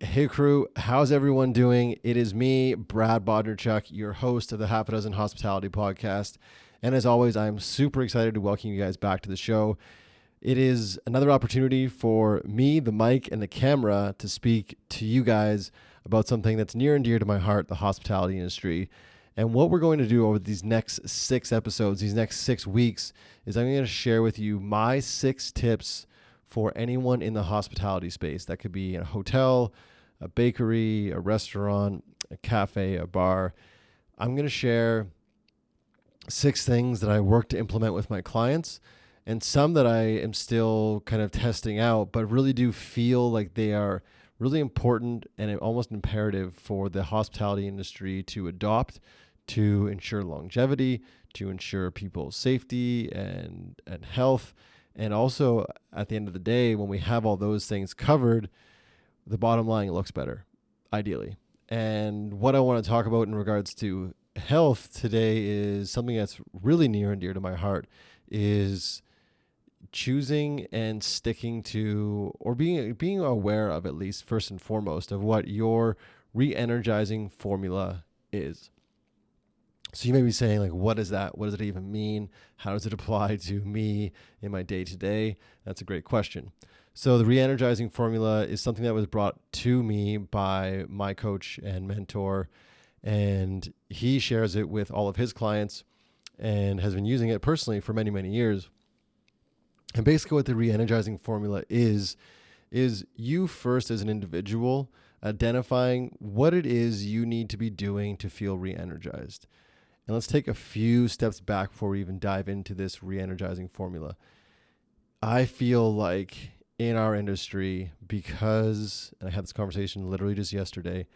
Hey crew, how's everyone doing? It is me, Brad Bodnarchuk, your host of the Half a Dozen Hospitality Podcast. And as always, I'm super excited to welcome you guys back to the show. It is another opportunity for me, the mic, and the camera to speak to you guys about something that's near and dear to my heart, the hospitality industry. And what we're going to do over these next 6 episodes, these next 6 weeks, is I'm going to share with you my 6 tips for anyone in the hospitality space. That could be a hotel, a bakery, a restaurant, a cafe, a bar. I'm going to share 6 things that I work to implement with my clients and some that I am still kind of testing out, but really do feel like they are really important and almost imperative for the hospitality industry to adopt to ensure longevity, to ensure people's safety and health. And also, at the end of the day, when we have all those things covered, the bottom line looks better, ideally. And what I want to talk about in regards to health today is something that's really near and dear to my heart, is choosing and sticking to, or being aware of, at least first and foremost, of what your re-energizing formula is. So you may be saying, like, what is that? What does it even mean? How does it apply to me in my day-to-day? That's a great question. So the Re-Energizing Formula is something that was brought to me by my coach and mentor, and he shares it with all of his clients and has been using it personally for many, many years. And basically what the Re-Energizing Formula is you first as an individual identifying what it is you need to be doing to feel re-energized. And let's take a few steps back before we even dive into this re-energizing formula. I feel like in our industry, because I had this conversation literally just yesterday,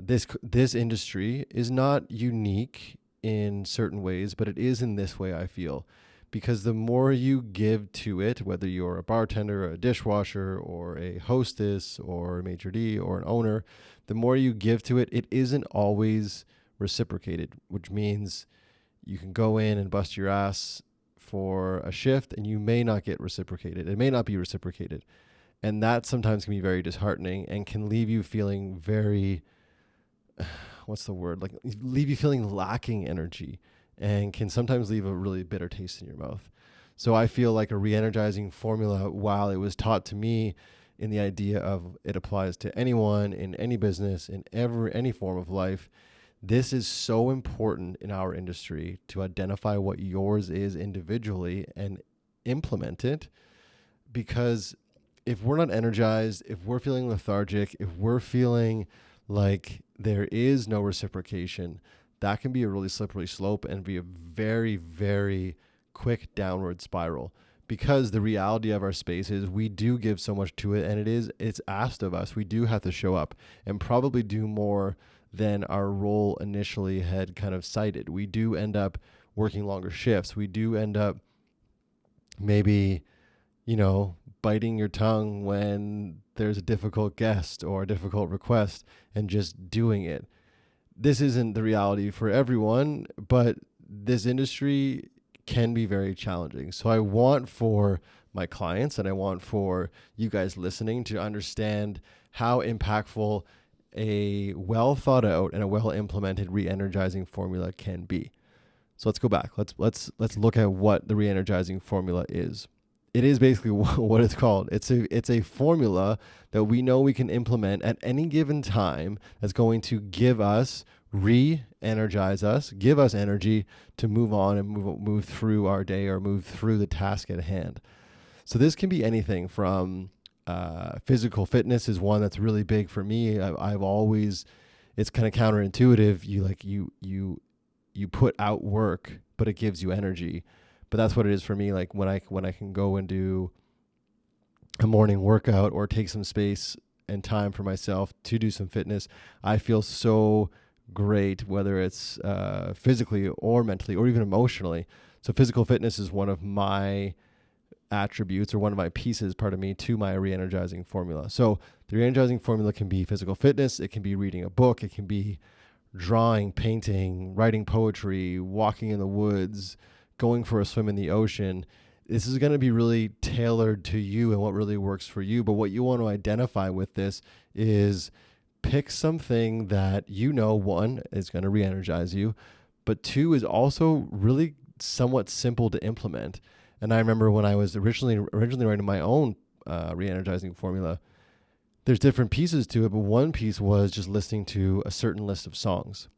this industry is not unique in certain ways, but it is in this way, I feel. Because the more you give to it, whether you're a bartender, or a dishwasher, or a hostess, or a maitre d', or an owner, the more you give to it, it isn't always reciprocated, which means you can go in and bust your ass for a shift and you may not get reciprocated. It may not be reciprocated. And that sometimes can be very disheartening and can leave you feeling very, leave you feeling lacking energy and can sometimes leave a really bitter taste in your mouth. So I feel like a re-energizing formula, while it was taught to me in the idea of it applies to anyone in any business, in any form of life, this is so important in our industry to identify what yours is individually and implement it. Because if we're not energized, if we're feeling lethargic, if we're feeling like there is no reciprocation, that can be a really slippery slope and be a very, very quick downward spiral. Because the reality of our space is we do give so much to it, and it's asked of us. We do have to show up and probably do more than our role initially had kind of cited. We do end up working longer shifts. We do end up maybe, biting your tongue when there's a difficult guest or a difficult request and just doing it. This isn't the reality for everyone, but this industry can be very challenging. So I want for my clients and I want for you guys listening to understand how impactful a well thought out and a well implemented re-energizing formula can be. So let's go back. Let's look at what the re-energizing formula is. It is basically what it's called. It's a formula that we know we can implement at any given time that's going to give us, re-energize us, give us energy to move on and move through our day or move through the task at hand. So this can be anything from physical fitness is one that's really big for me. I've always, it's kind of counterintuitive. You put out work, but it gives you energy. But that's what it is for me. Like when I can go and do a morning workout or take some space and time for myself to do some fitness, I feel so great, whether it's physically or mentally or even emotionally. So physical fitness is one of my attributes or one of my pieces, to my re-energizing formula. So the re-energizing formula can be physical fitness. It can be reading a book. It can be drawing, painting, writing poetry, walking in the woods, going for a swim in the ocean. this is going to be really tailored to you and what really works for you. But what you want to identify with this is pick something that one, is going to re-energize you, but two, is also really somewhat simple to implement. And I remember when I was originally writing my own re-energizing formula, there's different pieces to it, but one piece was just listening to a certain list of songs.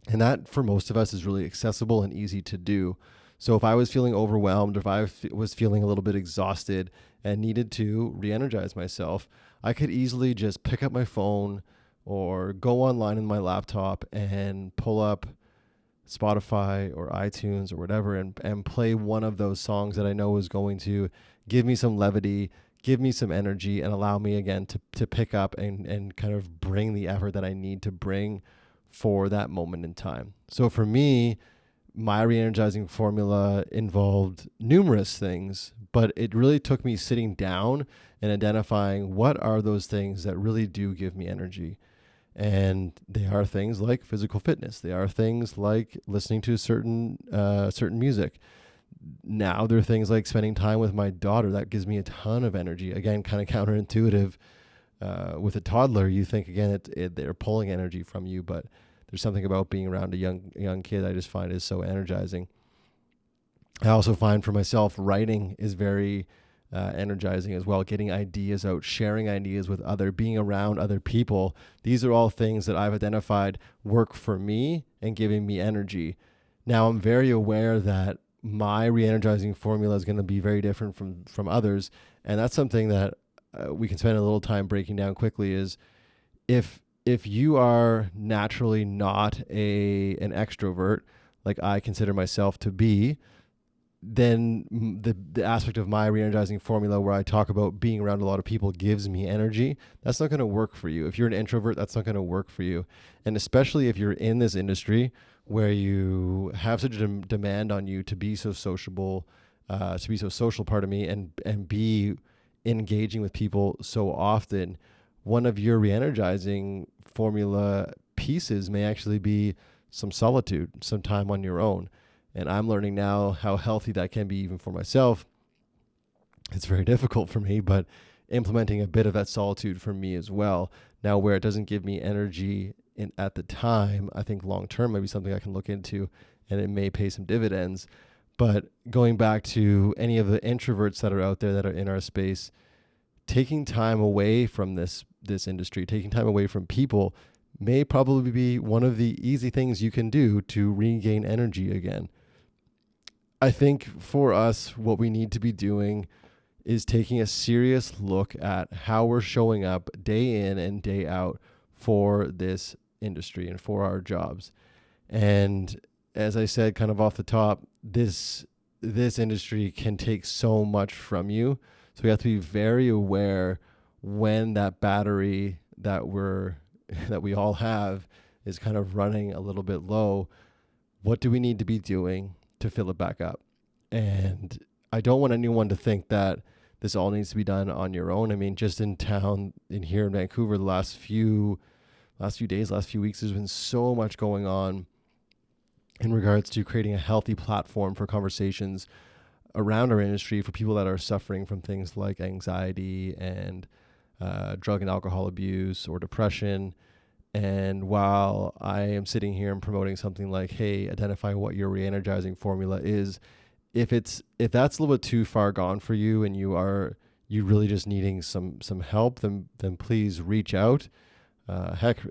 And that, for most of us, is really accessible and easy to do. So if I was feeling overwhelmed, or if I was feeling a little bit exhausted and needed to re-energize myself, I could easily just pick up my phone or go online in my laptop and pull up Spotify or iTunes or whatever and play one of those songs that I know is going to give me some levity, give me some energy, and allow me again to pick up and kind of bring the effort that I need to bring for that moment in time. So for me, my re-energizing formula involved numerous things, but it really took me sitting down and identifying what are those things that really do give me energy. And they are things like physical fitness. They are things like listening to certain music. Now there are things like spending time with my daughter. That gives me a ton of energy. Again, kind of counterintuitive. With a toddler, you think, again, they're pulling energy from you, but there's something about being around a young kid I just find is so energizing. I also find for myself, writing is very energizing as well. Getting ideas out, sharing ideas with being around other people. These are all things that I've identified work for me and giving me energy. Now I'm very aware that my re-energizing formula is going to be very different from others. And that's something that we can spend a little time breaking down quickly is if you are naturally not an extrovert, like I consider myself to be, then the aspect of my re-energizing formula where I talk about being around a lot of people gives me energy. That's not going to work for you. If you're an introvert, that's not going to work for you. And especially if you're in this industry where you have such a demand on you to be so sociable, and be engaging with people so often, one of your re-energizing formula pieces may actually be some solitude, some time on your own. And I'm learning now how healthy that can be even for myself. It's very difficult for me, but implementing a bit of that solitude for me as well. Now, where it doesn't give me energy at the time, I think long-term might be something I can look into, and it may pay some dividends. But going back to any of the introverts that are out there that are in our space, taking time away from this industry, taking time away from people may probably be one of the easy things you can do to regain energy again. I think for us, what we need to be doing is taking a serious look at how we're showing up day in and day out for this industry and for our jobs. And as I said, kind of off the top, this industry can take so much from you. So we have to be very aware when that battery that we all have is kind of running a little bit low. What do we need to be doing to fill it back up? And I don't want anyone to think that this all needs to be done on your own. I mean, just in town, here in Vancouver, the last few days, last few weeks, there's been so much going on in regards to creating a healthy platform for conversations around our industry for people that are suffering from things like anxiety and drug and alcohol abuse or depression. And while I am sitting here and promoting something like, hey, identify what your re-energizing formula is, if that's a little bit too far gone for you and you really just needing some help, then please reach out.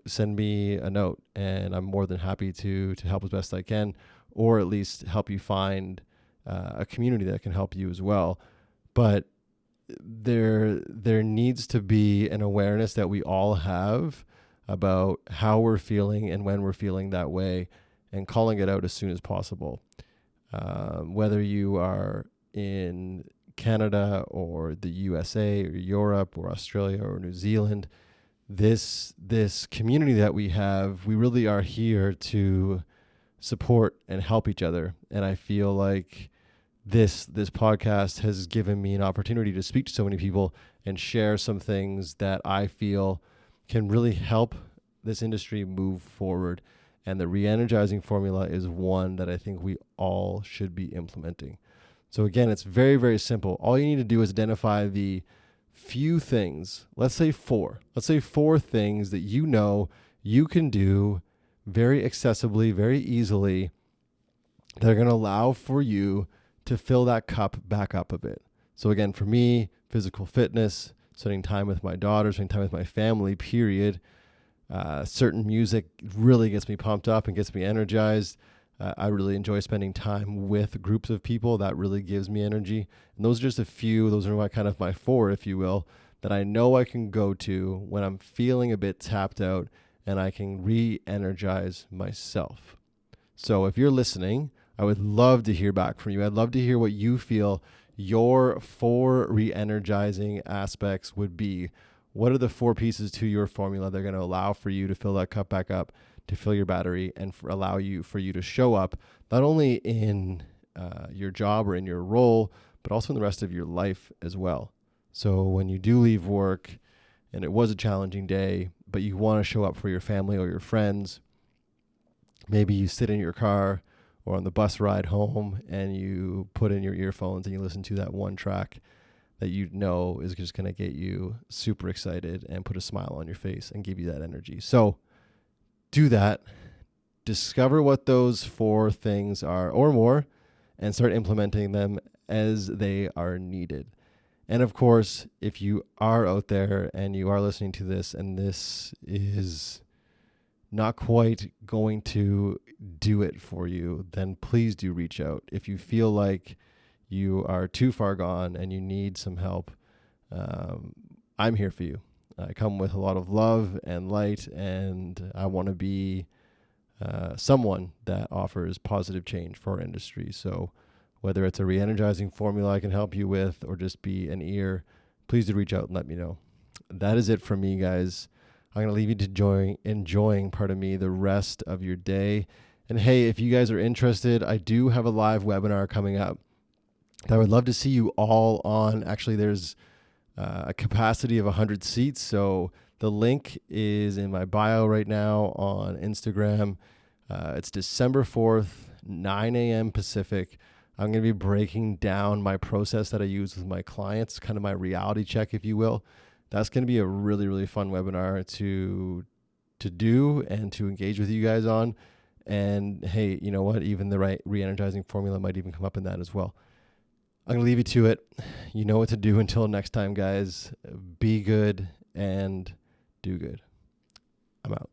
Send me a note, and I'm more than happy to help as best I can, or at least help you find a community that can help you as well. But there needs to be an awareness that we all have about how we're feeling and when we're feeling that way, and calling it out as soon as possible. Whether you are in Canada or the USA or Europe or Australia or New Zealand, this community that we have, we really are here to support and help each other. And I feel like this podcast has given me an opportunity to speak to so many people and share some things that I feel can really help this industry move forward. And the re-energizing formula is one that I think we all should be implementing. So again, it's very, very simple. All you need to do is identify the few things, let's say four things that you know you can do very accessibly, very easily, that are going to allow for you to fill that cup back up a bit. So again, for me, physical fitness, spending time with my daughter, spending time with my family, period. Certain music really gets me pumped up and gets me energized. I really enjoy spending time with groups of people. That really gives me energy. And those are just a few. Those are my four, if you will, that I know I can go to when I'm feeling a bit tapped out and I can re-energize myself. So if you're listening, I would love to hear back from you. I'd love to hear what you feel your four re-energizing aspects would be. What are the four pieces to your formula that are going to allow for you to fill that cup back up, to fill your battery, and allow you to show up not only in your job or in your role, but also in the rest of your life as well. So when you do leave work and it was a challenging day, but you want to show up for your family or your friends, maybe you sit in your car or on the bus ride home and you put in your earphones and you listen to that one track that you know is just going to get you super excited and put a smile on your face and give you that energy. So do that. Discover what those four things are or more and start implementing them as they are needed. And of course, if you are out there and you are listening to this and this is not quite going to do it for you, then please do reach out. If you feel like you are too far gone and you need some help, I'm here for you. I come with a lot of love and light, and I want to be someone that offers positive change for our industry. So whether it's a re-energizing formula I can help you with or just be an ear, please do reach out and let me know. That is it from me, guys. I'm going to leave you to enjoying the rest of your day. And hey, if you guys are interested, I do have a live webinar coming up that I would love to see you all on. Actually, there's a capacity of 100 seats. So the link is in my bio right now on Instagram. It's December 4th, 9 a.m. Pacific. I'm going to be breaking down my process that I use with my clients, kind of my reality check, if you will. That's going to be a really, really fun webinar to do and to engage with you guys on. And hey, you know what? Even the right re-energizing formula might even come up in that as well. I'm going to leave you to it. You know what to do. Until next time, guys. Be good and do good. I'm out.